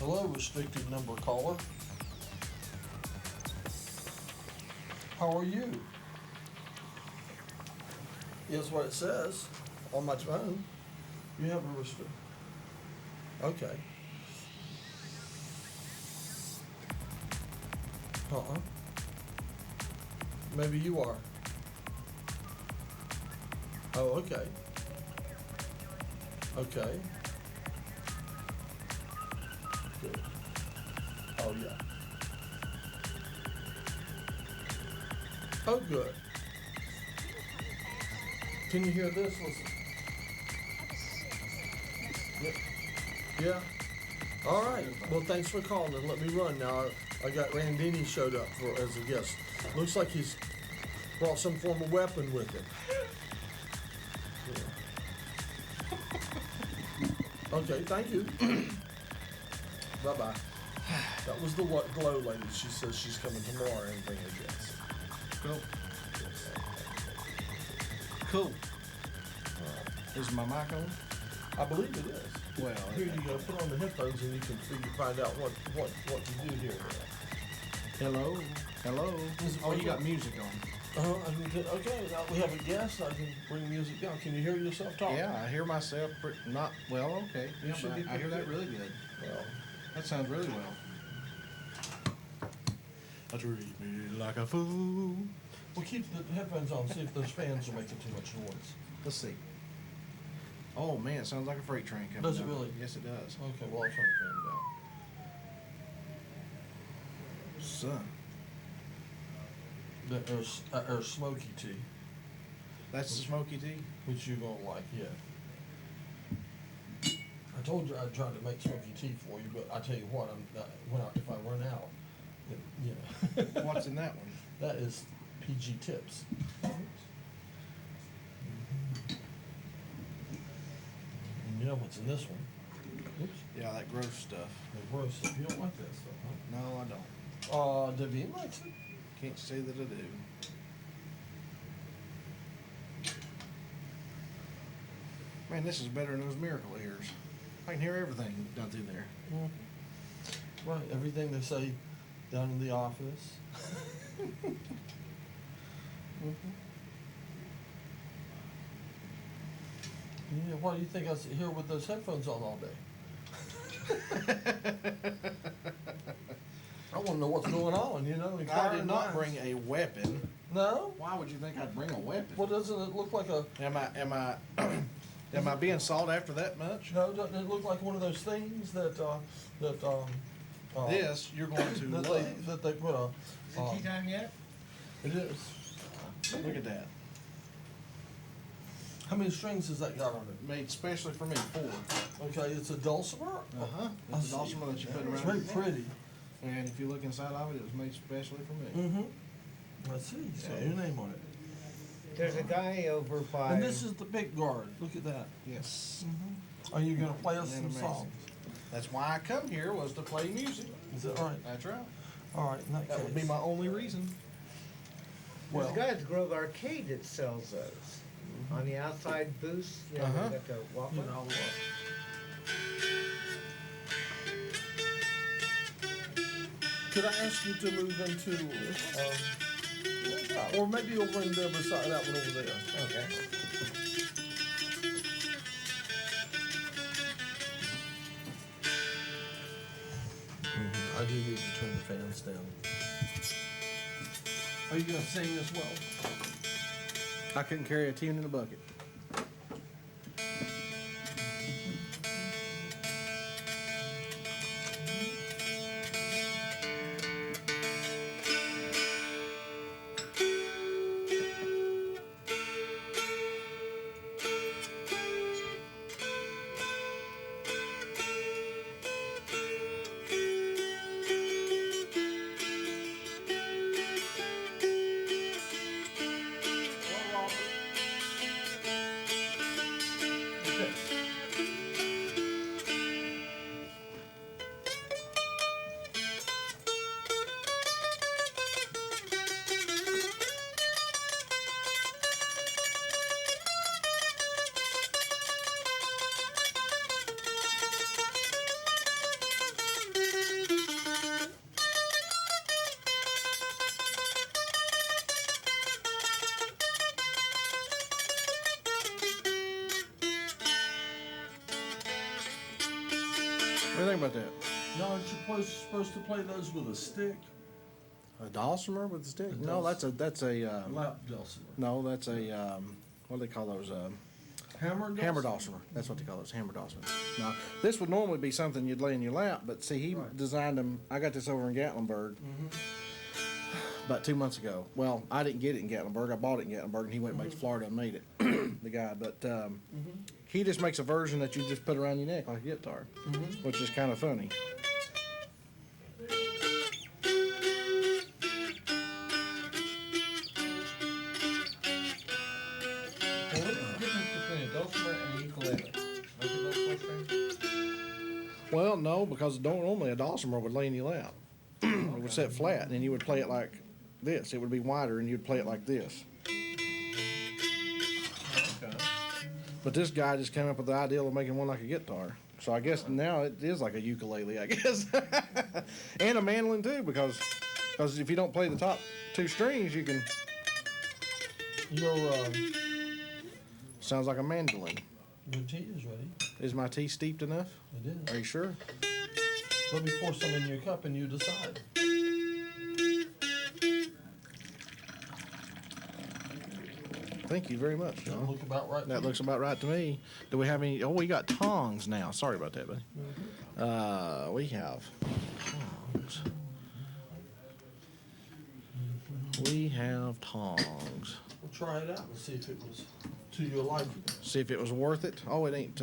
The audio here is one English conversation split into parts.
Hello, restricted number caller. How are you? Is what it says on my phone. You have a restrict. Okay. Maybe you are. Oh, okay. Okay. Good. Oh, yeah. Oh, good. Can you hear this? Listen. Yeah. All right. Well, thanks for calling and let me run now. I got Randini showed up as a guest. Looks like he's brought some form of weapon with him. Yeah. Okay, thank you. Bye-bye. That was the glow lady. She says she's coming tomorrow and bring a guest. Cool. Cool. Is my mic on? I believe it is. Well, here you go. Put on the headphones and you can find out what to do here. Hello. Hello. Oh, you got music on. Okay, now we have a guest. I can bring music down. Can you hear yourself talking? Yeah, I hear myself not well. Okay. You should be. I hear that really good. Well, that sounds really well. Treat me like a fool. Well, keep the headphones on. See if those fans are making too much noise. Let's see. Oh man, it sounds like a freight train coming. Does it really? Yes, it does. Okay, well I'll turn the fan down. Son. There's smoky tea. That's the smoky tea? Which you're gonna like, yeah. I told you I'd try to make smoky tea for you, but I tell you what, if I run out, you know. What's in that one? That is PG Tips. You know what's in this one? Oops. Yeah, that gross stuff. The gross stuff. You don't like that stuff, huh? No, I don't. Devine likes it. Can't say that I do. Man, this is better than those miracle ears. I can hear everything down through there. Mm-hmm. Right, everything they say down in the office. Mm-hmm. Yeah, why do you think I sit here with those headphones on all day? I want to know what's going on, you know. I did not bring a weapon. No? Why would you think I'd bring a weapon? Well, doesn't it look like a... Am I being sought after that much? No, doesn't it look like one of those things that this you're going to love. That they put a... Is it tea time yet? It is. Look at that. How many strings has that got on it? Made specially for me, 4. Okay, it's a dulcimer? Uh-huh. It's a dulcimer that you put around. It's very pretty. And if you look inside of it, it was made specially for me. Mm-hmm. Let's see. It's got your name on it. There's a guy over by... And this is the big guard. Look at that. Yes. Mm-hmm. Are you going to play us some songs? That's why I come here, was to play music. Is that right? That's right. All right, in that would be my only reason. There's a guy at the Grove Arcade that sells those. On the outside booths, you know, you got to walk on. Could I ask you to move into, or maybe over in the other side, that one over there? Okay. I do need to turn the fans down. Are you going to sing as well? I couldn't carry a tune in a bucket. do you think about that? No, aren't you supposed to play those with a stick? A dulcimer with a stick? A No, that's a Lap dulcimer. no, that's a what do they call those? Hammer dulcimer? Hammer dulcimer. That's what they call those, hammer dulcimer. Now, this would normally be something you'd lay in your lap, but see, he Right. designed them. I got this over in Gatlinburg about 2 months ago. Well, I didn't get it in Gatlinburg. I bought it in Gatlinburg, and he went back to Florida and made it, the guy. But he just makes a version that you just put around your neck like a guitar, which is kind of funny. Well, what's the difference between a dulcimer and a ukulele? Both of those four strings? Well, no, because normally a dulcimer would lay in your lap. It would sit flat, and then you would play it like this. It would be wider, and you'd play it like this. Okay. But this guy just came up with the idea of making one like a guitar. So I guess now it is like a ukulele, I guess. And a mandolin too, because if you don't play the top two strings, you can. Your Sounds like a mandolin. tea is ready. Is my tea steeped enough? It is. Are you sure? Let me pour some in your cup and you decide. Thank you very much, That John. look about right. That looks about right to me. Do we have any? Oh, we got tongs now. Sorry about that, buddy. We have tongs. We have tongs. We'll try it out and see if it was to your liking. See if it was worth it. Oh, it ain't.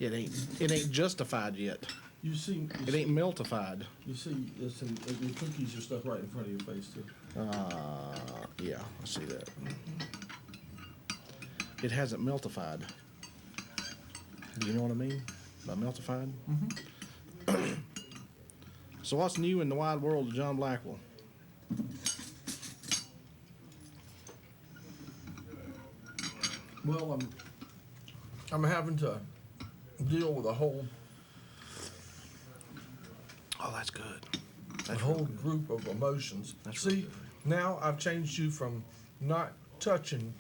It ain't justified yet. You see, It ain't miltified. You see, it's in, your cookies are stuck right in front of your face too. Yeah, I see that. It hasn't miltified. Do you know what I mean by miltified? So what's new in the wide world of John Blackwell? Well, I'm having to deal with a whole Oh, that's good. a whole group of emotions. That's See, really good. now I've changed you from not touching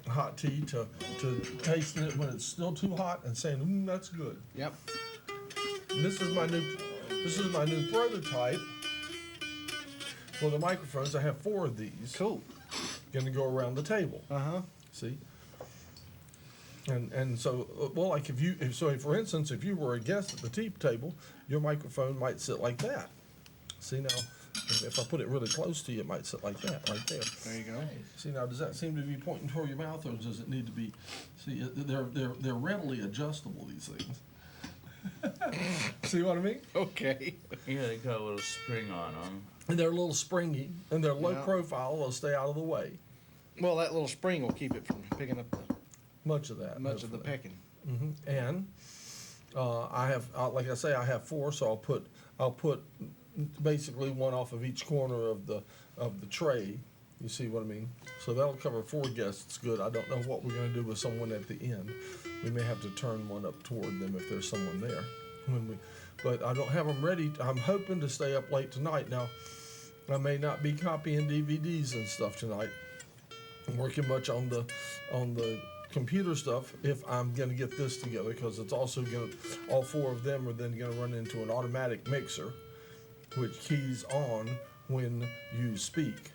hot tea to tasting it when it's still too hot and saying, that's good. Yep. This is my new prototype for the microphones. I have 4 of these. Cool. Going to go around the table. See? And so, well, like so for instance, if you were a guest at the tea table, your microphone might sit like that. See now, if I put it really close to you, it might sit like that, right there. There you go. See now, does that seem to be pointing toward your mouth, or does it need to be? See, they're readily adjustable, these things. See what I mean? Okay. Yeah, they got a little spring on them. And they're a little springy, and they're low Yeah. profile. They'll stay out of the way. Well, that little spring will keep it from picking up Much of that. much of the hopefully. pecking. And I have, like I say, I have 4, so I'll put basically one off of each corner of the tray. You see what I mean? So that'll cover 4 guests good. I don't know what we're going to do with someone at the end. We may have to turn one up toward them if there's someone there. But I don't have them ready. I'm hoping to stay up late tonight. Now, I may not be copying DVDs and stuff tonight. I'm working much on the computer stuff if I'm going to get this together, because it's also going to, all 4 of them are then going to run into an automatic mixer which keys on when you speak.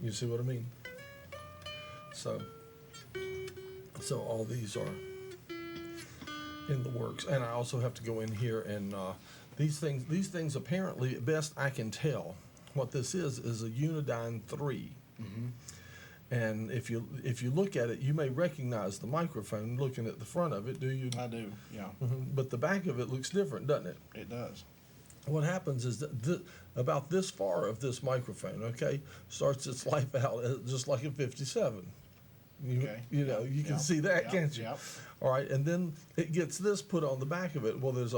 You see what I mean? So all these are in the works, and I also have to go in here and these things apparently, best I can tell, what this is a Unidyne 3. And if you look at it, you may recognize the microphone looking at the front of it, do you? I do, yeah. But the back of it looks different, doesn't it? It does. What happens is that about this far of this microphone, okay, starts its life out just like a 57. Okay. You know, you can Yep. see that, Yep. can't you? Yep. All right, and then it gets this put on the back of it. Well, there's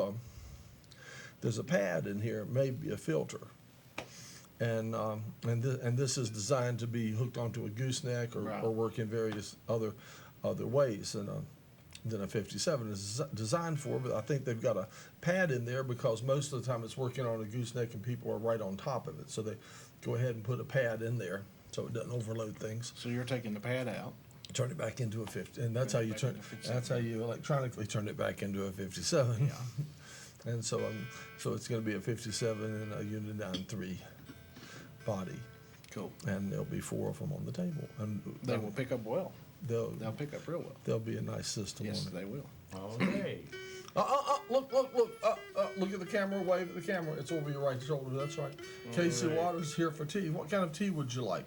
a pad in here, maybe a filter. And this is designed to be hooked onto a gooseneck or, Right. or work in various other ways than a 57 is designed for. But I think they've got a pad in there because most of the time it's working on a gooseneck and people are right on top of it. So they go ahead and put a pad in there so it doesn't overload things. So you're taking the pad out. Turn it back into a 50, and that's how you turn. That's how you electronically turn it back into a 57. Yeah. And so it's going to be a 57 and a Unidyne 3 body. Cool. And there'll be 4 of them on the table, and They will pick up well. They'll They'll pick up real well. There'll be a nice system Yes, on it. they will. Okay. Look, look at the camera, wave at the camera. It's over your right shoulder, that's right. Casey right. Waters here for tea. What kind of tea would you like?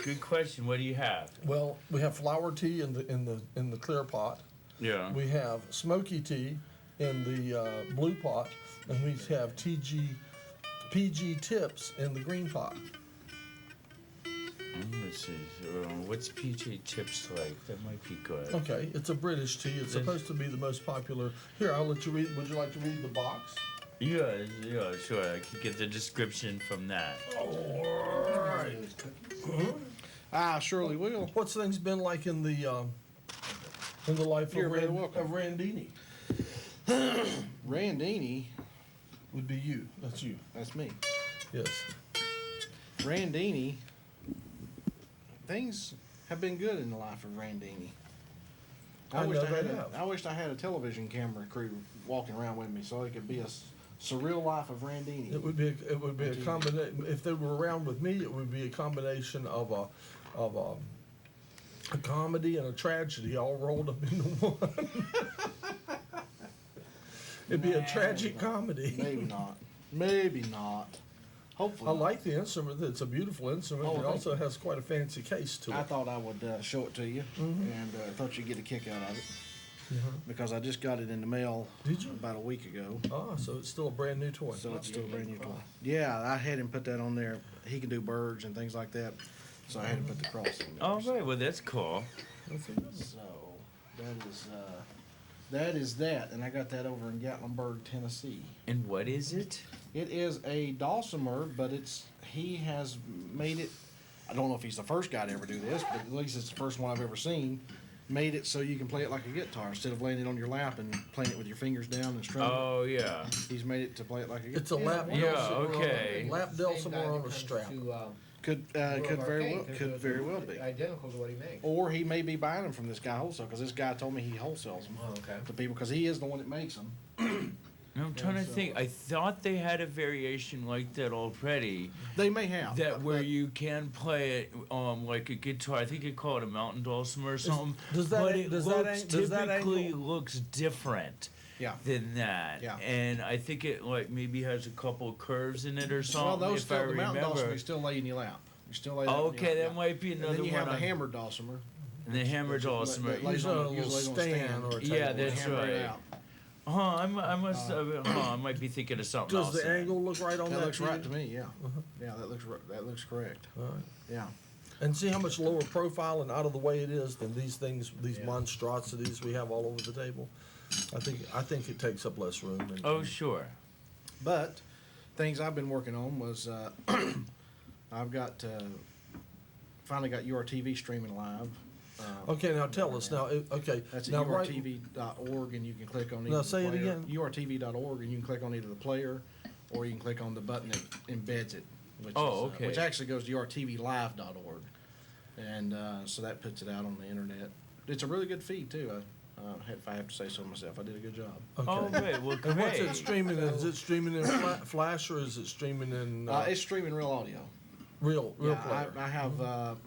Good question. What do you have? Well, we have flower tea in the clear pot. Yeah. We have smoky tea in the blue pot, and we have PG tips in the green pot. Let's see. What's PJ Tips like? That might be good. Okay, it's a British tea. It's supposed to be the most popular. Here, I'll let you read. Would you like to read the box? Yeah, sure. I could get the description from that. All right. I surely will. What's things been like in the life You're of, very welcome. Randini? Randini, Would be you. That's you. that's me. Yes. Randini, things have been good in the life of Randini. I know they have. I wished I had a television camera crew walking around with me so it could be a surreal life of Randini. It would be a combination. If they were around with me, it would be a combination of a comedy and a tragedy all rolled up into one. It'd be a tragic comedy. Maybe not. Maybe not. Hopefully. I like the instrument. It's a beautiful instrument. Oh, It thank also has quite a fancy case to it. I thought I would show it to you, and thought you'd get a kick out of it because I just got it in the mail. Did you? About a week ago. Ah, so it's still a brand new toy. So it's still a brand new toy. Yeah, I had him put that on there. He can do birds and things like that, so I had him put the cross on there. All right. Well, that's cool. So that is that, and I got that over in Gatlinburg, Tennessee. And what is it? It is a dulcimer, but he has made it. I don't know if he's the first guy to ever do this, but at least it's the first one I've ever seen. Made it so you can play it like a guitar instead of laying it on your lap and playing it with your fingers down and strumming. Oh yeah. He's made it to play it like a guitar. It's a lap Yeah, dulcimer. okay. Lap dulcimer on a strap. Could very well be. Identical to what he makes. Or he may be buying them from this guy wholesale because this guy told me he wholesales them Oh, okay. to people because he is the one that makes them. I'm trying to think. I thought they had a variation like that already. They may have That where but you can play it like a guitar. I think you call it a mountain dulcimer or something. does that- but it does that looks, ang- does that typically angle- looks different yeah. than that. Yeah. And I think it like maybe has a couple curves in it or Well, something. those if I still the mountain dulcimer remember. you still lay in your lap. You still lay that in your Okay, lap, that yeah. might be And another then you one. have the I'm- hammer dulcimer. the hammer dulcimer. That lays Usually on a usually little lays on stand or a stand. Yeah, table. that's Hammer it right. out. I must. I might be thinking of something Does else. the then. angle look right on that? That looks right you? to me. Yeah. Yeah, that looks correct. All right. Yeah. And see how much lower profile and out of the way it is than these things, these Yeah. monstrosities we have all over the table. I think it takes up less room. And, Oh sure. But things I've been working on was I've got finally got URTV streaming live. Okay, now tell us now. Okay, That's at now right. urtv.org, and you can click on either Now say the it player, again. urtv.org, and you can click on either the player, or you can click on the button that embeds it, which Oh, which okay. actually goes to urtvlive.org, and so that puts it out on the internet. It's a really good feed too. If I have to say so myself, I did a good job. Okay. Oh great. Well, And what's it great. streaming in? Is it streaming in Flash or is it streaming in It's streaming real audio. real Yeah, player?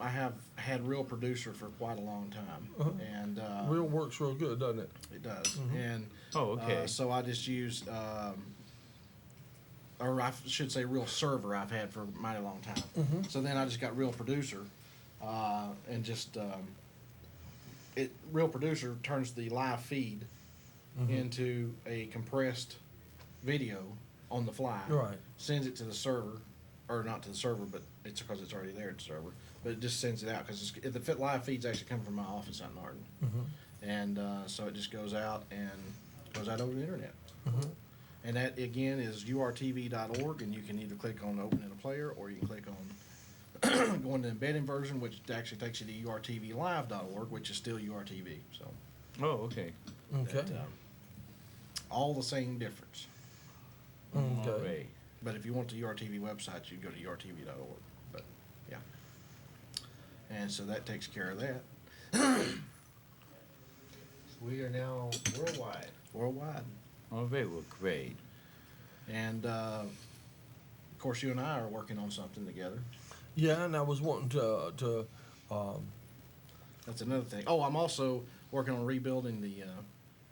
I have had Real Producer for quite a long time, and Real works real good, doesn't it? it does. And Oh okay. so I just used, or I should say, Real Server I've had for a mighty long time. So then I just got Real Producer, and just Real Producer turns the live feed into a compressed video on the fly. Right. Sends it to the server, or not to the server, but it's because it's already there at the server. But it just sends it out because the live feeds actually come from my office out in Martin, and so it just goes out over the internet. And that again is urtv.org, and you can either click on open in a player, or you can click on go into the embedding version, which actually takes you to urtvlive.org, which is still urtv. So Oh okay. Okay. that, all the same difference. Okay. All right. But if you want the URTV website, you go to urtv.org. But yeah. and so that takes care of that. We are now worldwide. Worldwide. Oh, very well, great. And of course, you and I are working on something together. Yeah, and I was wanting to That's another thing. Oh, I'm also working on rebuilding the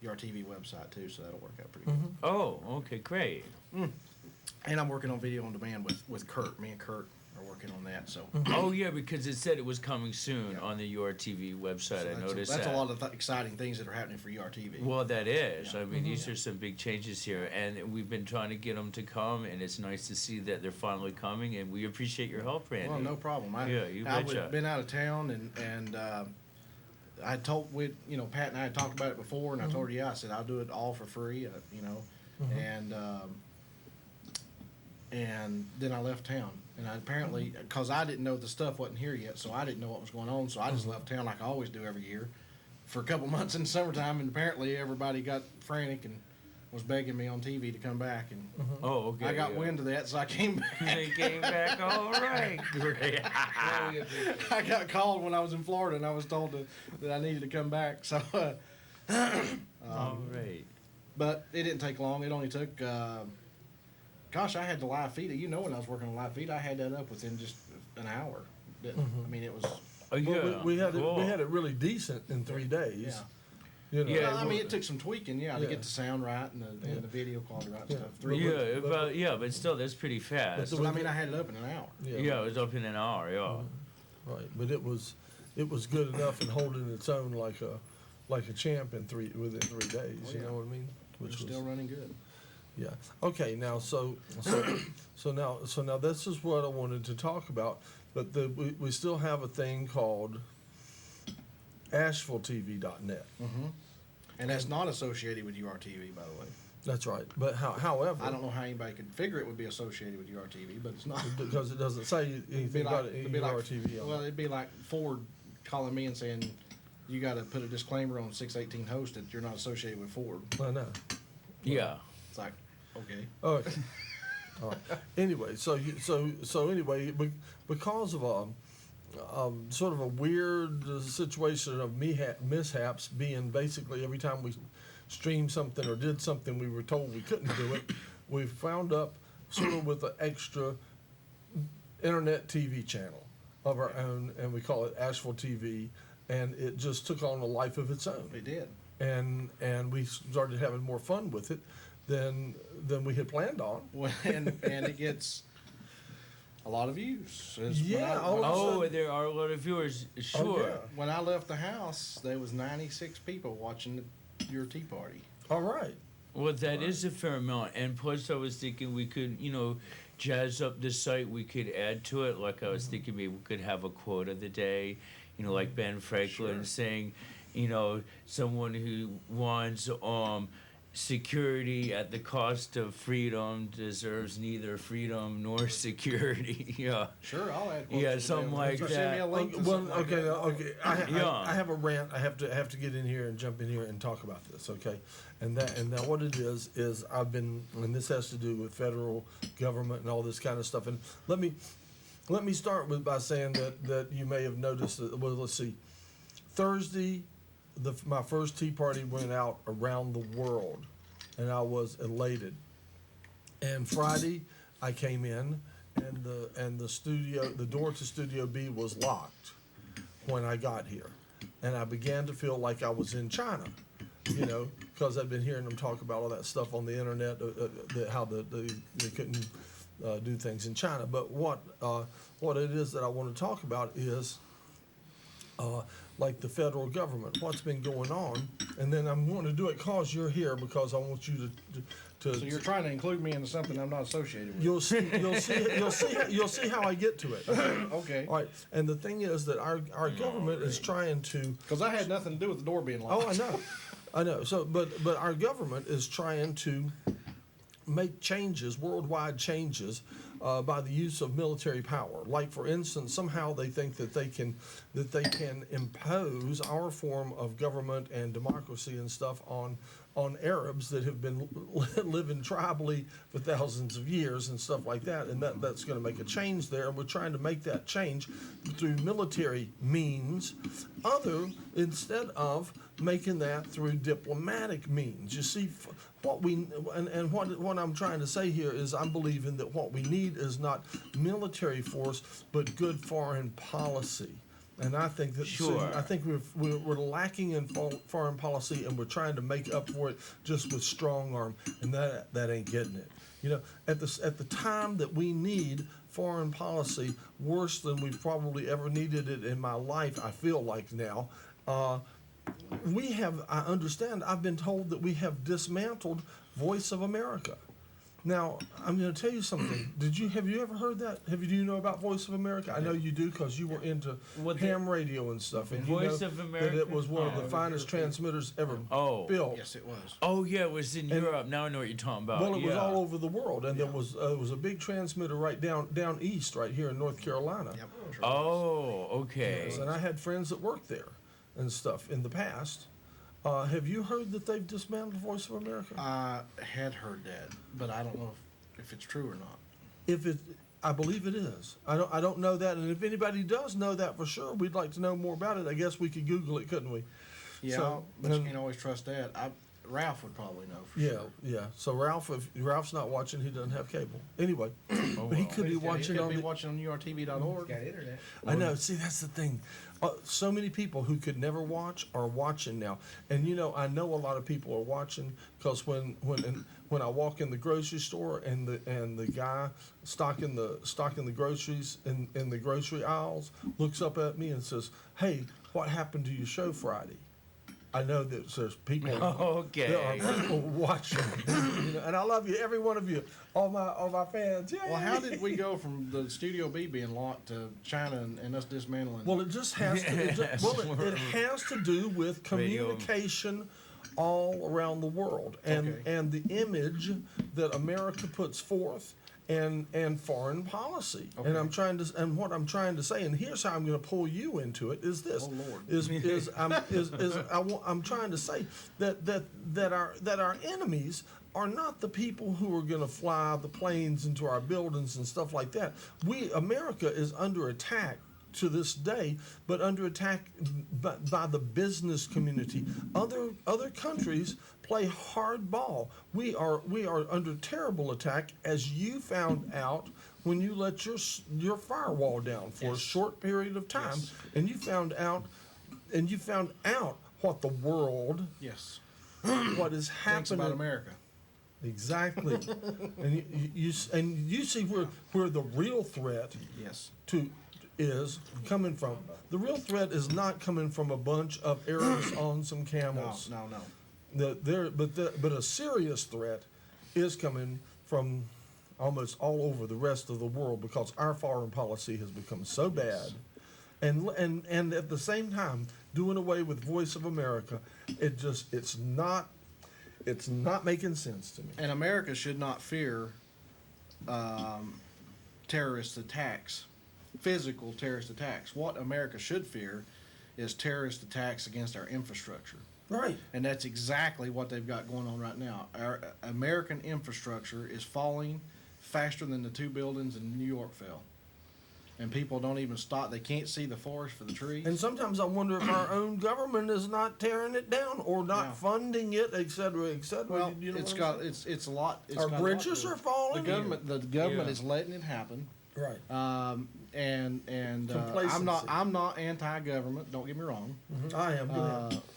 URTV website too, so that'll work out pretty good. Oh, okay, great. And I'm working on video on demand with Kurt. Me and Kurt are working on that. So Oh, yeah, because it said it was coming soon on the URTV website. I noticed that's that. a lot of exciting things that are happening for URTV. Well, that is. Yeah. I mean, these are some big changes here, and we've been trying to get them to come, and it's nice to see that they're finally coming, and we appreciate your help, Randy. Well, no problem. Yeah, you I've betcha. been out of town, and I told Pat and I had talked about it before, and I told her, yeah, I said I'll do it all for free, and then I left town, and I apparently because I didn't know the stuff wasn't here yet, so I didn't know what was going on, so I just left town like I always do every year, for a couple months in the summertime, and apparently everybody got frantic and was begging me on TV to come back, and Oh, okay. I got yeah. wind of that, so I came back. They came back all right. Great. I got called when I was in Florida, and I was told that I needed to come back. So, All right. but it didn't take long. It only took, gosh, I had the live feed. You know, when I was working on live feed, I had that up within just an hour. I mean, it was. Oh, yeah. well, we had cool. it really decent in 3 days. Yeah. You know, Yeah, Well, I mean, it took some tweaking, to Yeah. get the sound right and the video quality right and Yeah. stuff. But still, that's pretty fast. But I mean, I had it up in an hour. Yeah, it was up in an hour, yeah. Right, but it was good enough and holding its own like a champ within 3 days. Oh, You yeah. know what I mean? It's still running good. Yeah. Okay. Now, so now this is what I wanted to talk about. But we still have a thing called ASHEVILLETV.net. And that's not associated with URTV, by the way. That's right. But however, I don't know how anybody could figure it would be associated with URTV, but it's not. because it doesn't say anything about it in RTV. Well, it'd be like Ford calling me and saying, you got to put a disclaimer on 618 host that you're not associated with Ford. I know. Yeah. It's like, okay. Okay. All right. Anyway, so anyway, because of a sort of a weird situation of mishaps being basically every time we streamed something or did something we were told we couldn't do it, we found up sort of with an extra internet TV channel of our own, and we call it Asheville TV, and it just took on a life of its own. It did. And we started having more fun with it than we had planned on. Well, and it gets a lot of views. Yeah, Oh, there are a lot of viewers, sure. yeah. When I left the house, there was 96 people watching your tea party. All right. Well, that is a fair amount. And plus, I was thinking we could, jazz up the site. We could add to it. Like I was thinking maybe we could have a quote of the day, like Ben Franklin saying, someone who wants security at the cost of freedom deserves neither freedom nor security. Yeah. Sure, I'll add. Yeah, something like Send that. me a link to Well, something like okay, that. okay. I have a rant. I have to get in here and jump in here and talk about this. Okay, and that what it is I've been, and this has to do with federal government and all this kind of stuff. And let me start by saying that you may have noticed that. Well, let's see. Thursday, my first tea party went out around the world, and I was elated. And Friday, I came in, and the door to Studio B was locked when I got here, and I began to feel like I was in China, because I've been hearing them talk about all that stuff on the internet, how they couldn't do things in China. But what it is that I want to talk about is like the federal government, what's been going on, and then I'm going to do it because you're here, because I want you to. So you're trying to include me into something I'm not associated with. You'll see how I get to it. Okay. All right, and the thing is that our government is trying to. Because I had nothing to do with the door being locked. Oh, I know. So, but our government is trying to make changes, worldwide changes, by the use of military power. Like, for instance, somehow they think that they can impose our form of government and democracy and stuff on Arabs that have been living tribally for thousands of years and stuff like that, and that's going to make a change there. And we're trying to make that change through military means, instead of making that through diplomatic means. You see, what I'm trying to say here is I'm believing that what we need is not military force, but good foreign policy. And I think that I think we're lacking in foreign policy, and we're trying to make up for it just with strong arm, and that ain't getting it. You know, at the time that we need foreign policy worse than we've probably ever needed it in my life, I feel like now. I understand. I've been told that we have dismantled Voice of America. Now, I'm going to tell you something. Have you ever heard that? Do you know about Voice of America? I know you do, because you were into ham radio and stuff, and Voice of America? That it was one of the finest transmitters ever built. Yes, it was. Oh yeah, it was in Europe. Now I know what you're talking about. Well, it was all over the world, and there was a big transmitter right down east, right here in North Carolina. Yep. Oh, okay. Yes, and I had friends that worked there and stuff in the past. Have you heard that they've dismantled Voice of America? I had heard that, but I don't know if it's true or not. I believe it is. I don't know that, and if anybody does know that for sure, we'd like to know more about it. I guess we could Google it, couldn't we? Yeah, So, but you can't always trust that. Ralph would probably know for Yeah, sure. yeah. So if Ralph's not watching, he doesn't have cable. Anyway, but he could be watching He on could be the. watching on urtv.org. Got internet. I know. See, that's the thing. So many people who could never watch are watching now, and I know a lot of people are watching because when I walk in the grocery store and the guy stocking the groceries in the grocery aisles looks up at me and says, "Hey, what happened to your show Friday?" I know that there's people. Okay. There are people watching, and I love you, every one of you, all my fans. Yay! Well, how did we go from the Studio B being locked to China and us dismantling? Well, it just has to. It has to do with communication all around the world, and the image that America puts forth, and foreign policy. Okay. And what I'm trying to say, and here's how I'm going to pull you into it, is this. Oh, Lord. I'm trying to say that our enemies are not the people who are going to fly the planes into our buildings and stuff like that. America is under attack to this day, but under attack by the business community. Other countries play hardball. We are under terrible attack, as you found out when you let your firewall down for a short period of time, and you found out what the world, what is happening Thanks about America. Exactly. And you see where the real threat is coming from. The real threat is not coming from a bunch of Arabs on some camels. No. But a serious threat is coming from almost all over the rest of the world, because our foreign policy has become so bad, and at the same time doing away with Voice of America, it's not making sense to me. And America should not fear terrorist attacks, physical terrorist attacks. What America should fear is terrorist attacks against our infrastructure. Right. And that's exactly what they've got going on right now. Our American infrastructure is falling faster than the 2 buildings in New York fell. And people don't even stop. They can't see the forest for the trees. And sometimes I wonder if our own government is not tearing it down or not funding it, et cetera, et cetera. Well, it's a lot. Our bridges are falling. The government is letting it happen. Right. And I'm not anti-government. Don't get me wrong. I am.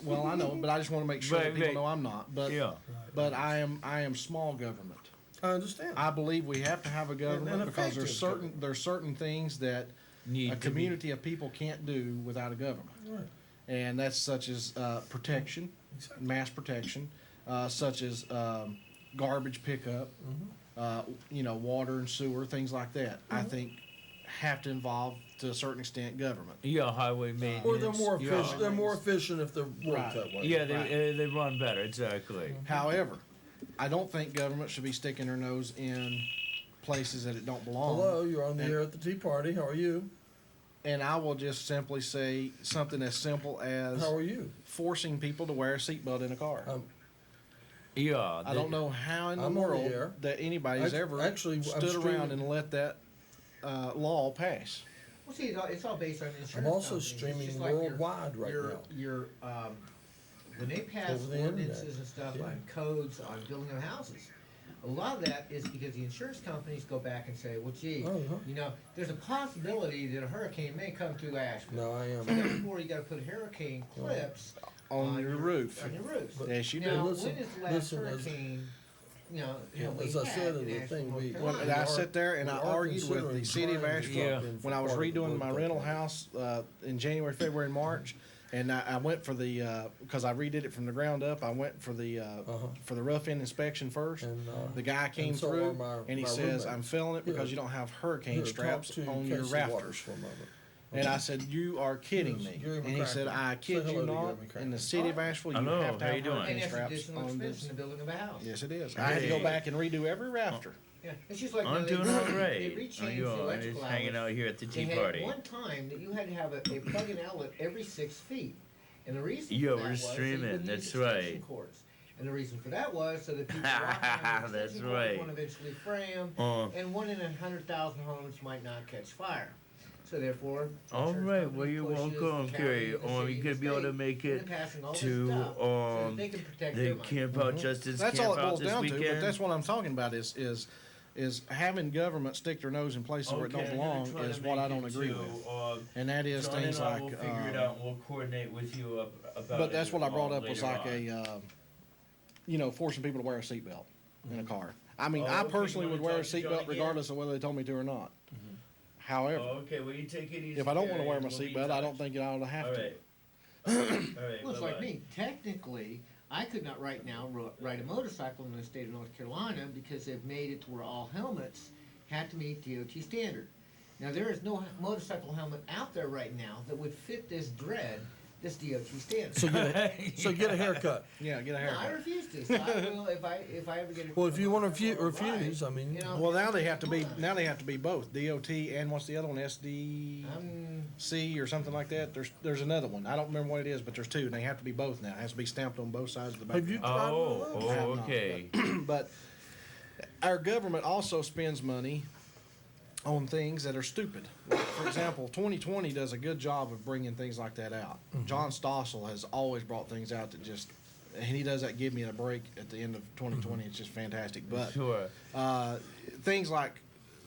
Well, I know, but I just want to make sure that people know I'm not. But I am small government. I understand. I believe we have to have a government because there's certain things that a community of people can't do without a government. Right. And that's such as protection, mass protection, such as garbage pickup, water and sewer, things like that. I think have to involve to a certain extent government. Yeah, highway maintenance. Or they're more efficient. They're more efficient if they're worked that way. Yeah, they run better. Exactly. However, I don't think government should be sticking their nose in places that it don't belong. Hello, you're on the air at the Tea Party. How are you? And I will just simply say something as simple as How are you? forcing people to wear a seatbelt in a car. Yeah. I don't know how in the I'm on the world air. that anybody's ever Actually, I'm stood streaming- around and let that law pass. Well, see, it's all based on insurance. I'm also companies. It's streaming just like your- worldwide right your, now. Your, when they pass Over the internet. ordinances and stuff Yeah. on codes on building of houses, a lot of that is because the insurance companies go back and say, well, gee, Uh-huh. you know, there's a possibility that a hurricane may come through Asheville. No, I am. So therefore, you got to put hurricane clips On your roof. On your roofs. Yes, you do. Now, Listen- when is the last listen, as- hurricane? As I said in the thing, we Well, and I sat there and I argued with the city of Asheville when I was redoing my rental house in January, February, and March. And I went for the because I redid it from the ground up. I went for the rough end inspection first. And, the guy came and so through are my- and he my says, roommates. "I'm filling it because Here, you don't have hurricane Here, straps talk to on your Casey Waters rafters." for a moment. And I said, "You are kidding Yes, me." Gary And he said, McCracken. "I Say kid hello you to not. Gary In the McCracken. city of Asheville, you Hello, have to how you have doing? And hurricane that's straps additional on expense this." in the building of a house. Yes, it is. I had to go Hey. back and redo every rafter. Yeah, it's just like I'm when doing they, all they right. How rechanged you the all? I'm just electrical hanging outlets. out here at the They tea had party. one time that you had to have a plug-in outlet every 6 feet, and the reason Yo, for that we're was that you streaming, wouldn't that's use extension right. cords. And the reason for that was so that people walking on the That's extension cords right. won't eventually fray 'em, Uh. and 1 in 100,000 homes might not catch fire. So therefore, the All insurance right, company well, you're pushes welcome, the Carrie. county, the You city, could the be able to state make into it passing all this to stuff so that they can protect the their money. Camp Out Justice That's Camp all it Out boils this down to. But weekend. that's what I'm talking about is having government stick their nose in places where it don't belong is what I don't agree with. And that is John things and I like. will figure it out. We'll coordinate with you about But that's it, what I brought up was later like on. forcing people to wear a seatbelt in a car. I mean, Oh, I okay, personally you would wanna wear a talk to John seatbelt again? regardless of whether they told me to or not. However, Oh, okay, well, you take it easy. if I don't want to Carrie, wear my and we'll be in seatbelt, I don't touch. think I ought to have All to. right. All right. Well, it's like bye-bye. me. Technically, I could not right now ride a motorcycle in the state of North Carolina because they've made it to where all helmets had to meet DOT standard. Now, there is no motorcycle helmet out there right now that would fit this this DOT standard. So get a haircut. Yeah, get a No, I haircut. refuse to. So I will if I ever get. Well, if you want to motorcycle refuse, ride, I mean, you know, Well, now they have to be both DOT and what's the other one? SDC or something like that. There's another one. I don't remember what it is, but there's two, and they have to be both now. It has to be stamped on both sides of the back. have you tried one of those? I have Oh, not, okay. But our government also spends money on things that are stupid. Like, for example, 2020 does a good job of bringing things like that out. John Stossel has always brought things out that just, and he does that give me a break at the end of 2020. It's just fantastic. But Sure. things like,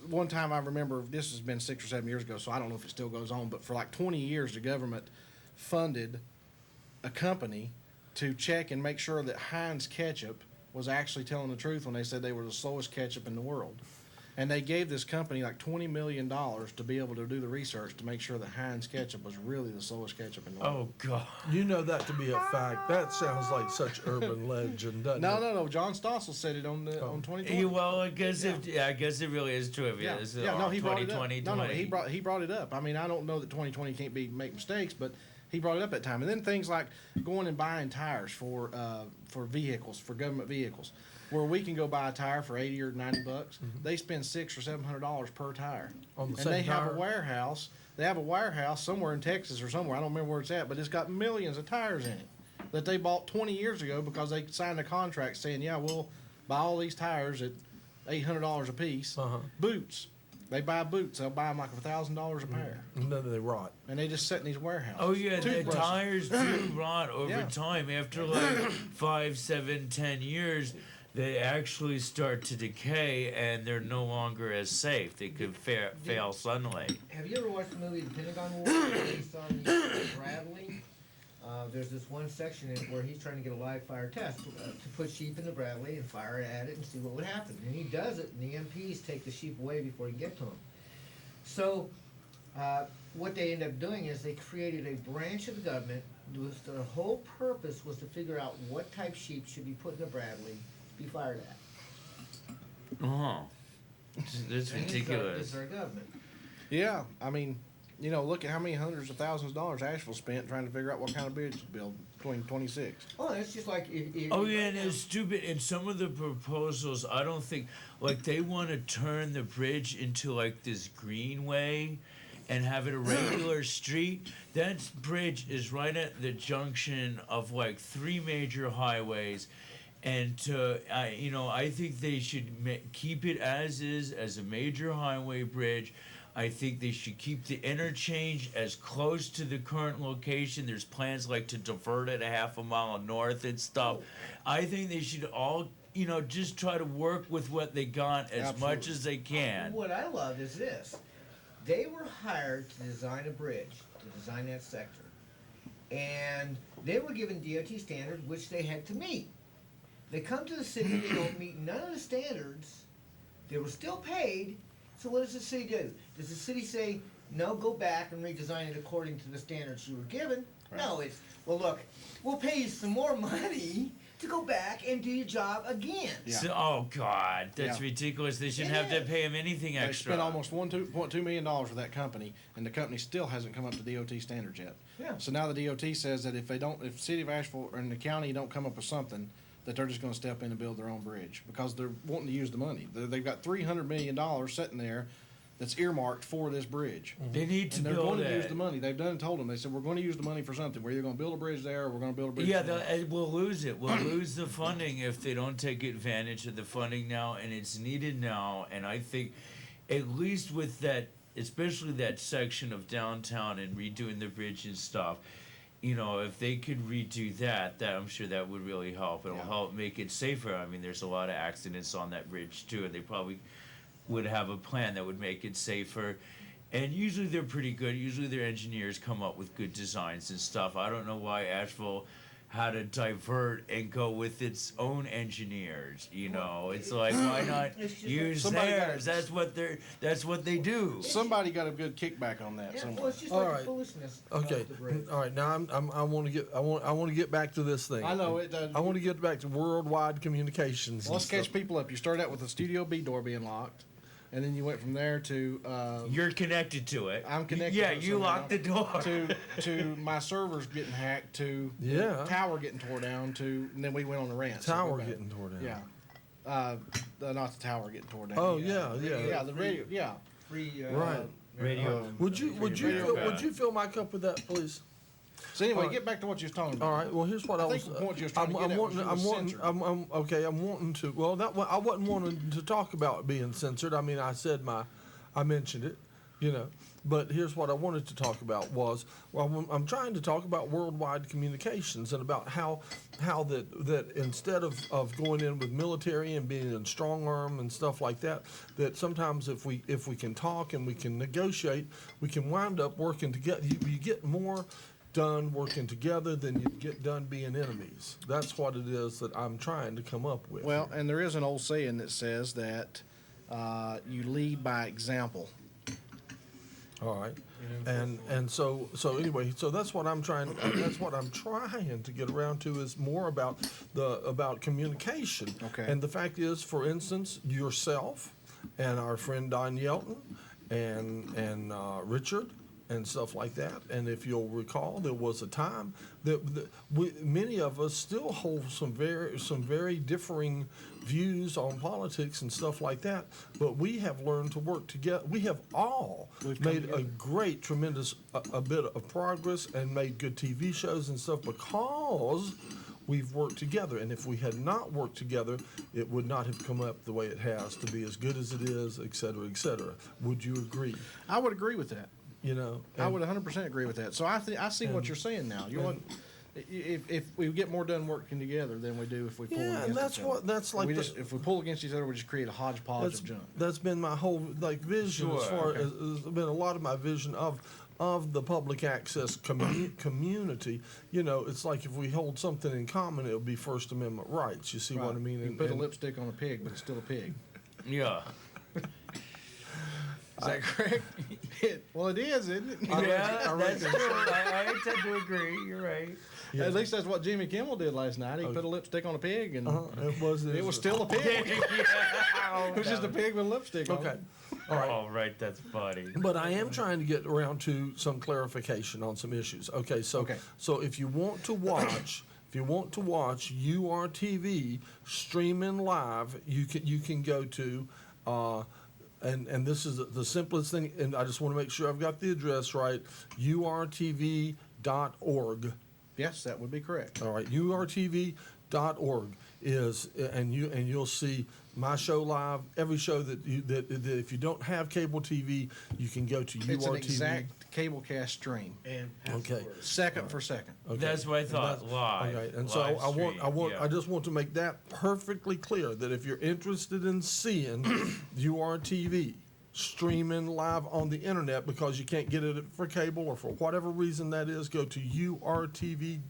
one time I remember, this has been 6 or 7 years ago, so I don't know if it still goes on, but for like 20 years, the government funded a company to check and make sure that Heinz ketchup was actually telling the truth when they said they were the slowest ketchup in the world. And they gave this company like $20 million to be able to do the research to make sure that Heinz ketchup was really the slowest ketchup in the world. Oh, God. You know that to be a fact. That sounds like such urban legend, doesn't it? No. John Stossel said it on 2020. Well, I guess I guess it really is trivia. This is No, he brought it up. 2020. No, he brought it up. I mean, I don't know that 2020 can't make mistakes, but he brought it up at that time. And then things like going and buying tires for vehicles, for government vehicles, where we can go buy a tire for $80 or $90. They spend $600 or $700 per tire, On the and same they have tire? a warehouse. They have a warehouse somewhere in Texas or somewhere. I don't remember where it's at, but it's got millions of tires in it that they bought 20 years ago because they signed a contract saying, "Yeah, we'll buy all these tires at $800 a piece." Uh-huh. Boots. They buy boots. They'll buy them like $1,000 a pair, And then they rot. and they just sit in these warehouses. Oh yeah, the Toothbrushes. tires do rot over Yeah. time. After like 5, 7, 10 years, they actually start to decay, and they're no longer as safe. They could fail sunlight. Have you ever watched the movie The Pentagon War based on Bradley? There's this one section in it where he's trying to get a live fire test to put sheep in the Bradley and fire at it and see what would happen. And he does it, and the MPs take the sheep away before he can get to them. So what they end up doing is they created a branch of the government. The whole purpose was to figure out what type sheep should be put in the Bradley to be fired at. Oh, that's And ridiculous. It's our government. Yeah, I mean, You know, look at how many hundreds of thousands of dollars Asheville spent trying to figure out what kind of bridge to build between 26. Oh, it's just like Oh yeah, and it's stupid. And some of the proposals, I don't think, like they want to turn the bridge into like this greenway, and have it a regular street. That bridge is right at the junction of like 3 major highways, and I think they should keep it as is, as a major highway bridge. I think they should keep the interchange as close to the current location. There's plans like to divert it a half a mile north and stuff. I think they should all, just try to work with what they got as much as they can. What I love is this. They were hired to design a bridge, to design that sector. And they were given DOT standards, which they had to meet. They come to the city, they don't meet none of the standards. They were still paid. So what does the city do? Does the city say, no, go back and redesign it according to the standards you were given? Right. No, it's, well, look, we'll pay you some more money to go back and do your job again. Yeah. So, oh God, that's ridiculous. They shouldn't have to pay him anything extra. They spent almost $2.2 million for that company, and the company still hasn't come up to DOT standards yet. Yeah. So now the DOT says that if the city of Asheville or in the county don't come up with something, that they're just going to step in and build their own bridge because they're wanting to use the money. They've got $300 million sitting there that's earmarked for this bridge. They need to And they're build going to it. use the money. They've done told them. They said, we're going to use the money for something. We're either going to build a bridge there or we're going to build a bridge there. We'll lose it. We'll lose the funding if they don't take advantage of the funding now, and it's needed now. And I think, at least with that, especially that section of downtown and redoing the bridge and stuff, if they could redo that I'm sure that would really help. It'll help make it safer. I mean, there's a lot of accidents on that bridge too, and they probably would have a plan that would make it safer. And usually they're pretty good. Usually their engineers come up with good designs and stuff. I don't know why Asheville had to divert and go with its own engineers. It's like, why not use theirs? That's what they do. Somebody got a good kickback on that Yeah, somewhere. well, it's just All like right. the foolishness Okay. of the bridge. All right. Now I want to get back to this thing. I know it does. I want to get back to worldwide communications. Well, let's and catch stuff. people up. You started out with the Studio B door being locked, and then you went from there to You're connected to it. I'm connected Yeah, to it you somehow. locked the door. to my servers getting hacked, to Yeah. tower getting tore down, and then we went on the rant. So Tower we're back. getting torn down. Yeah. Not the tower getting torn down. Oh yeah. Yeah, the radio. Yeah. Free, Right. Radio. Would you Radio fill my cup with that, please? So anyway, All right. get back to what you was talking about. All right. Well, here's what I was. think what you was trying to I'm get at was wanting. you I'm was wanting. censored. I'm wanting to. Well, I wasn't wanting to talk about being censored. I mean, I mentioned it, But here's what I wanted to talk about was, I'm trying to talk about worldwide communications and about how that instead of going in with military and being in strong arm and stuff like that, that sometimes if we can talk and we can negotiate, we can wind up working together. You get more done working together than you get done being enemies. That's what it is that I'm trying to come up with. Well, and there is an old saying that says that you lead by example. All right, and so anyway, so that's what I'm trying. That's what I'm trying to get around to is more about communication. Okay. And the fact is, for instance, yourself and our friend Don Yelton and Richard and stuff like that. And if you'll recall, there was a time that many of us still hold some very differing views on politics and stuff like that. But we have learned to work together. We have all made a great, tremendous a bit of progress and made good TV shows and stuff because we've worked together. And if we had not worked together, it would not have come up the way it has to be as good as it is, et cetera, et cetera. Would you agree? I would agree with that. I And- would 100% agree with that. So I see what you're saying now. If we get more done working together than we do if we pull Yeah, against and that's each other. that's like If we pull against each other, we just create a hodgepodge of junk. that's been my whole vision as Sure. far as has been a lot of my vision of the public access community. It's like if we hold something in common, it'll be First Amendment rights. You see what I Right. mean? You And- put a and- lipstick on a pig, but it's still a pig. Yeah. Is that correct? Well, it is, isn't it? Yeah, that's true. I tend to agree. You're right. Yeah. At least that's what Jimmy Kimmel did last night. He put a lipstick on a pig, and it was it was still a pig. It was just a pig with lipstick on Okay. it. All right. Oh, right, that's funny. But I am trying to get around to some clarification on some issues. Okay, so Okay. so if you want to watch, URTV streaming live, you can go to, and this is the simplest thing. And I just want to make sure I've got the address right. URTV.org. Yes, that would be correct. All right, urtv.org is, and you'll see my show live. Every show that if you don't have cable TV, you can go to It's an URTV. exact cable cast stream, And Okay. password. second for second. Okay. That's what I thought, And live. Okay, and so live I want, stream, I just want to make that perfectly clear that if you're interested in seeing URTV streaming live on the internet because you can't get it for cable or for whatever reason that is, go to urtv.org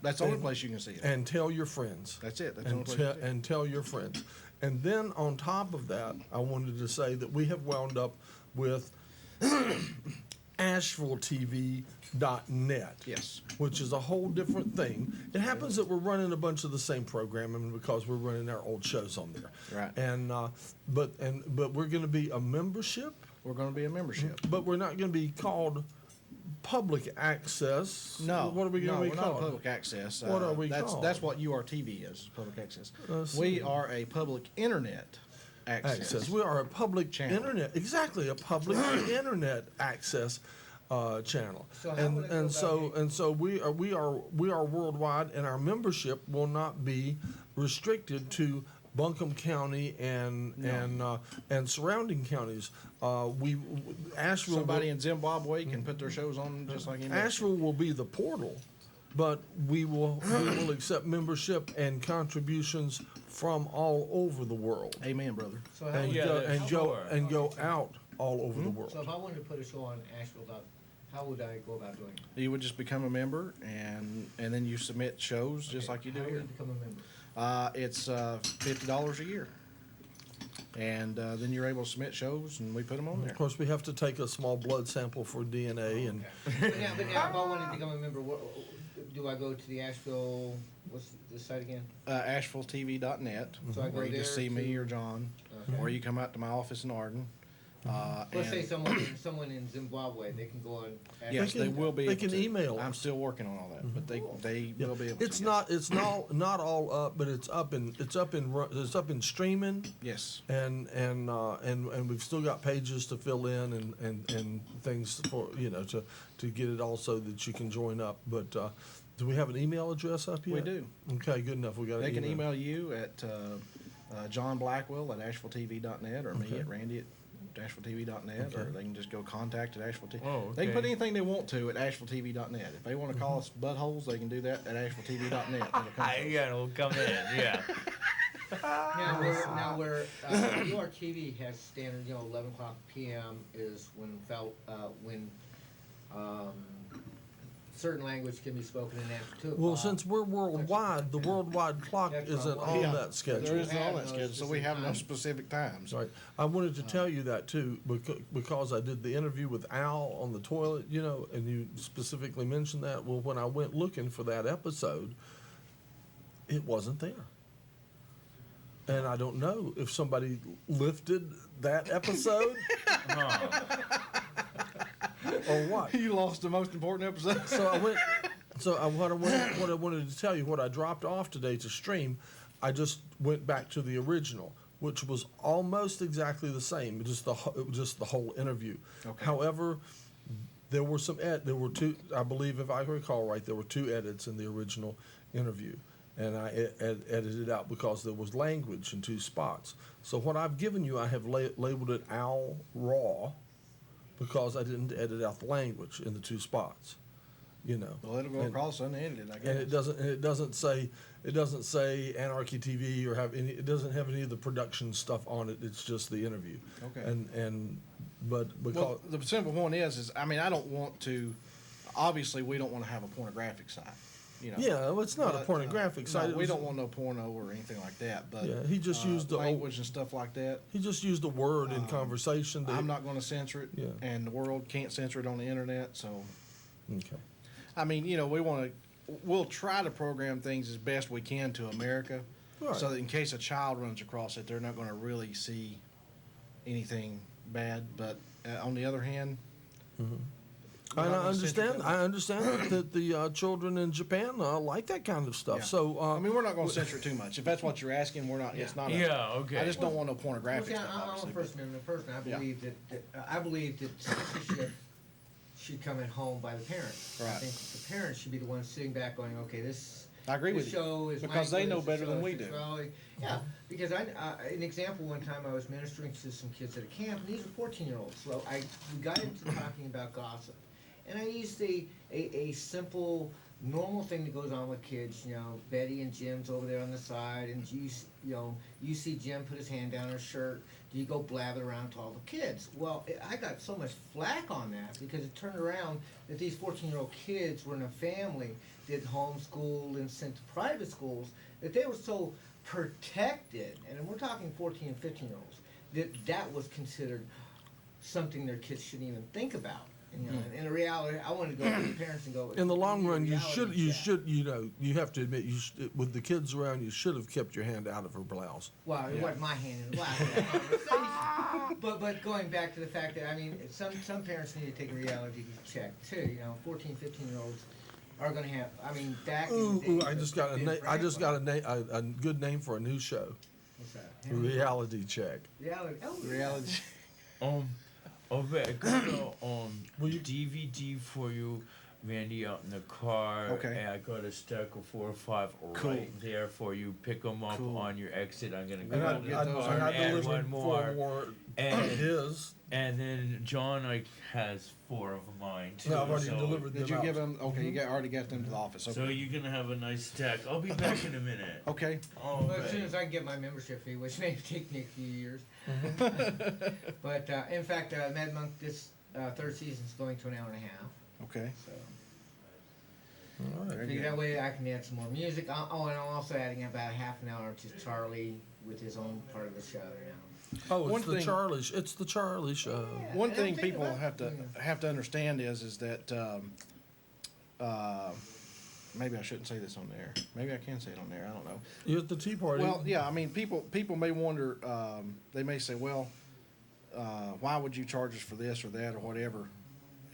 That's the only place you can see it. and tell your friends. That's it. That's the only place you can see it. And tell your friends. And then on top of that, I wanted to say that we have wound up with ASHEVILLE Net. Yes. Which is a whole different thing. It happens that we're running a bunch of the same programming because we're running our old shows on there. Right. And but we're going to be a membership, We're going to be a membership. but we're not going to be called public access. No. What are we going to be we're not called? public access. What are we that's, called? That's what URTV is, public access. Let's We see. are a public internet access. We are a public Channel. internet, exactly, a public internet access channel. So how would I go about So we are worldwide, and our membership will not be restricted to Buncombe County and surrounding counties. Asheville Somebody in Zimbabwe can put their shows on just like anybody. Asheville will be the portal, but we will accept membership and contributions from all over the world. Amen, brother. So how And would, Yeah, go out all over the world. so if I wanted to put a show on Asheville, how would I go about doing it? You would just become a member, and then you submit shows just like you do How here. would you become a member? It's $50 a year, and then you're able to submit shows, and we put them on there. Of course, we have to take a small blood sample for DNA, and But now, if I wanted to become a member, do I go to the Asheville, what's the site again? AshevilleTV.net, So I go where you just there see me to- or John, Okay. or you come out to my office in Arden. Let's say and someone in Zimbabwe, they can go on. yes, They they can- will be. they able can to. email I'm us. still working on all that, but they yeah, will be able it's to. not not all up, but it's up in streaming, Yes. and we've still got pages to fill in and things for to get it all so that you can join up. But do we have an email address up yet? We do. Okay, good enough. We got. They can email you at John Blackwell at AshevilleTV.net or me Okay. at Randy at AshevilleTV.net, or Okay. they can just go contact at Asheville TV. Oh, They can put okay. anything they want to at AshevilleTV.net. If they want to call us buttholes, they can do that at AshevilleTV.net. It'll come to us. Yeah, it'll come in, yeah. Now where URTV has standard, 11 o'clock p.m. is when certain language can be spoken in after 2 o'clock. Well, since we're worldwide, the worldwide clock That's isn't right. on Yeah. that schedule. There isn't all have that no schedule, so we specific have no time. specific times. Right. I wanted to tell you that too, because I did the interview with Al on the toilet, and you specifically mentioned that. Well, when I went looking for that episode, it wasn't there. And I don't know if somebody lifted that episode or what. You lost the most important episode. So I went. What I wanted to tell you, what I dropped off today to stream, I just went back to the original, which was almost exactly the same, just the whole interview. Okay. However, there were there were two. I believe, if I recall right, there were 2 edits in the original interview, and I edited out because there was language in 2 spots. So what I've given you, I have labeled it Al Raw, because I didn't edit out the language in the 2 spots. Well, it'll go And- across unedited, I guess. And it doesn't say Anarchy TV or it doesn't have any of the production stuff on it. It's just the interview. Okay. But because Well, the simple point is I don't want to. Obviously, we don't want to have a pornographic site. yeah, well, it's not a But, pornographic site. No, It we was- don't want no porno or anything like that. But Yeah, he just used the language and stuff like that. He just used a word in conversation. That I'm not going to censor it, Yeah. and the world can't censor it on the internet. So, Okay. we'll try to program things as best we can to America, Right. so that in case a child runs across it, they're not going to really see anything bad. But on the other hand, And not gonna censor them. I understand that the children in Japan like that kind of stuff. Yeah. So I mean, we're not going to censor it too much. If that's what you're asking, we're not. It's not. Yeah, okay. I just don't want no pornographic Well, see, stuff. I'm a Obviously, First Amendment person. I Yeah. believe that censorship should come at home by the parents. I Right. think the parents should be the ones sitting back going, okay, this. I agree This with you. show is Because they know better than we do. Yeah, because an example, one time I was ministering to some kids at a camp, and these are 14-year-olds. So we got into talking about gossip, and I used a simple, normal thing that goes on with kids. You know, Betty and Jim's over there on the side, and you see Jim put his hand down her shirt. Do you go blather around to all the kids? Well, I got so much flack on that because it turned around that these 14-year-old kids were in a family that homeschooled and sent to private schools, that they were so protected, and we're talking 14 and 15-year-olds, that was considered something their kids shouldn't even think about. And, in reality, I wanted to go to the parents and go. in the long run, you reality should, check. you have to admit, with the kids around, you should have kept your hand out of her blouse. Well, it wasn't my hand in the glass. But going back to the fact that, I mean, some parents need to take a reality check too. You know, 14, 15-year-olds are going to have. I mean, back. in the Ooh, day, I just got a good name for a new show. What's that? Reality check. Reality. Oh, yeah. reality. Okay, I got a DVD for you, Randy, out in the car. Okay. And I got a stack of 4 or 5 Cool. right there for you. Pick them up Cool. on your exit. I'm gonna go And I- to the I- car and I and add delivered one more. more And his. and then John has 4 of mine too. No, I've already so, delivered them Did you out. give them? Okay, you already got them to the office. Okay. So you're gonna have a nice stack. I'll be back in a minute. Okay. All Well, as soon right. as I can get my membership fee, which may take me a few years. Mm-hmm. But in fact, Mad Monk this third season is going to an hour and a half. Okay. So All right. Very figure good. that way I can add some more music. And I'm also adding about half an hour to Charlie with his own part of the show now. Oh, One it's the thing- Charlie. It's the Charlie show. Yeah, One and I'm thing thinking people about- have to understand is that maybe I shouldn't say this on there. Maybe I can say it on there. I don't know. You're at the Tea Party. Well, yeah. I mean, people may wonder. They may say, "Well, why would you charge us for this or that or whatever?"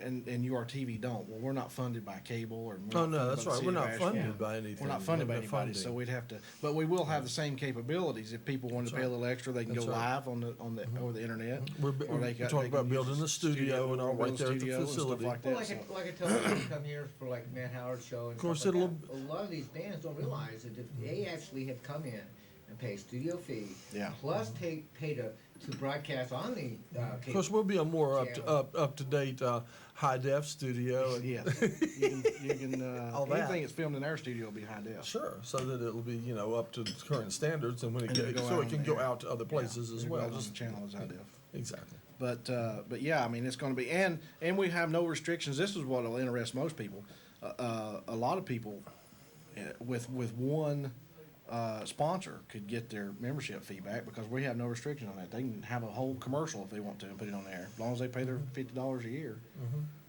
And URTV don't. Well, we're not funded by cable or. Oh no, that's right. We're not funded by anything. We're not funded by No anybody, funding. so we'd have to. But we will have the same capabilities. If people want to That's pay a right. little extra, they can That's go right. live on the over the internet. We're, Or we're they got- talking they can about building use the studio and all build right a there at the studio and stuff facility. like Well, that. like I tell people who come here for like Matt Howard's show and Of course, stuff like it'll- that, a lot of these bands don't realize that if they actually have come in and pay studio fee, Yeah. plus pay to broadcast on the Of cable. course, we'll be a more channel. up to date high def studio. And Yes, you can All that. anything that's filmed in our studio will be high def. Sure, so that it'll be up to current standards, and when it And it'll gets, go so out it on can the go air. out to other places as It'll go well. out on Just the channel as high def. exactly. But yeah, I mean, it's going to be, and we have no restrictions. This is what will interest most people. A lot of people with one sponsor could get their membership fee back because we have no restrictions on that. They can have a whole commercial if they want to and put it on there. As long as they pay their $50 a year,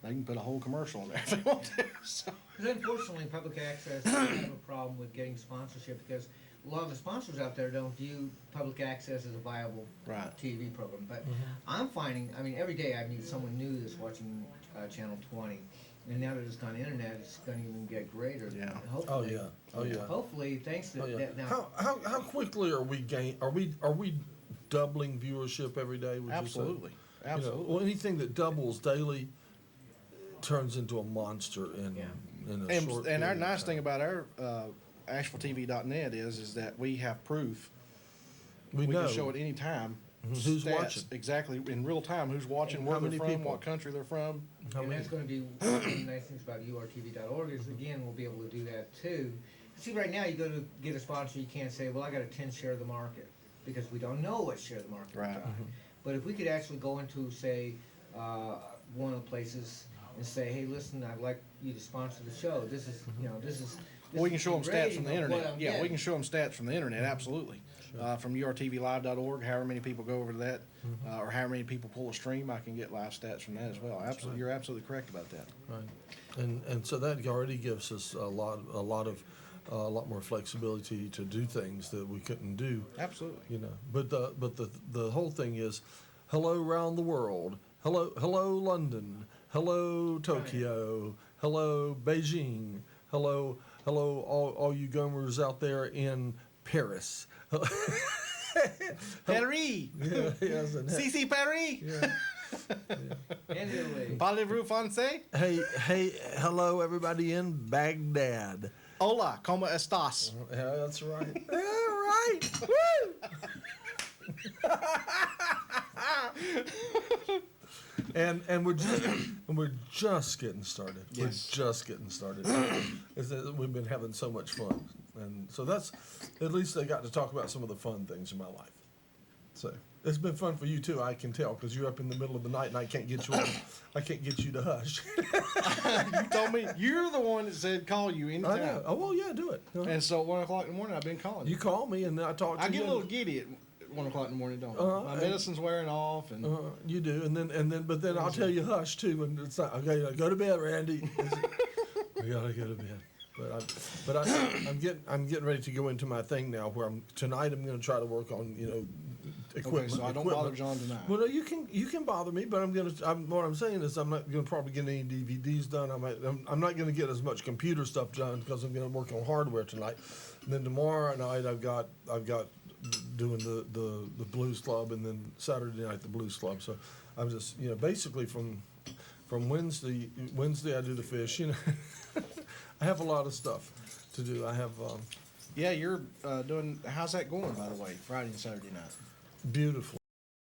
they can put a whole commercial on there if they want to. So. Because unfortunately, public access have a problem with getting sponsorship because a lot of the sponsors out there don't view public access as a viable Right. TV program. But I'm finding, I mean, every day I meet someone new that's watching Channel 20. And now that it's gone internet, it's going to even get greater. Yeah. And Oh hopefully, yeah, oh yeah. hopefully, thanks to Oh, yeah. that now. How quickly are we are we doubling viewership every day? Would Absolutely. You say? Absolutely. Well, anything that doubles daily turns into a monster in a short. And our period of nice time. thing about our ASHEVILLETV.net is that we have proof. we We know can show at any time who's stats, watching. exactly in real time who's watching, And where how they're many from, people. what country they're from. How And many? that's going to be one of the nice things about urtv.org is, again, we'll be able to do that too. See, right now, you go to get a sponsor, you can't say, well, I got a 10 share of the market, because we don't know what share of the market. Right. we're talking. But if we could actually go into, say, one of the places and say, hey, listen, I'd like you to sponsor the show. This is, this is. Well, we can is show them the stats from the rating of what internet. I'm Yeah, we getting. can show them stats from the internet, absolutely. From urtvlive.org, however many people go over to that, or however many people pull a stream, I can get live stats from that as well. Absolutely, you're absolutely correct about that. Right, and so that already gives us a lot more flexibility to do things that we couldn't do. Absolutely. But the whole thing is, hello round the world, hello London, hello Tokyo, hello Beijing, hello all you Gomers out there in Paris. Paris. Yeah, yes, and CC Paris. yeah. And Italy. Parlez-vous français? Hey, hello everybody in Baghdad. Hola, ¿cómo estás? Yeah, that's right. All right. Woo! and we're just getting started. Yes. We're just getting started. We've been having so much fun, and so that's at least I got to talk about some of the fun things in my life. So it's been fun for you too. I can tell because you're up in the middle of the night and I can't get you. I can't get you to hush. You told me you're the one that said call you I anytime. know. Oh well, yeah, do it. And so at 1 o'clock in the morning, I've been calling You call me and I talk to I you. get a little giddy at 1 o'clock in the morning, don't I? My and- medicine's wearing off, and You do, but then I'll tell you hush too, and it's like, okay, go to bed, Randy. We gotta go to bed. I'm getting ready to go into my thing now. Where tonight I'm going to try to work on equipment. okay, so I don't bother John tonight. Well, no, you can bother me, but what I'm saying is I'm not going to probably get any DVDs done. I'm not going to get as much computer stuff done because I'm going to work on hardware tonight. And then tomorrow night I've got doing the Blues Club, and then Saturday night the Blues Club. So I'm just basically from Wednesday I do the fish. I have a lot of stuff to do. I have Yeah, you're doing. How's that going, by the way? Friday and Saturday night. beautifully.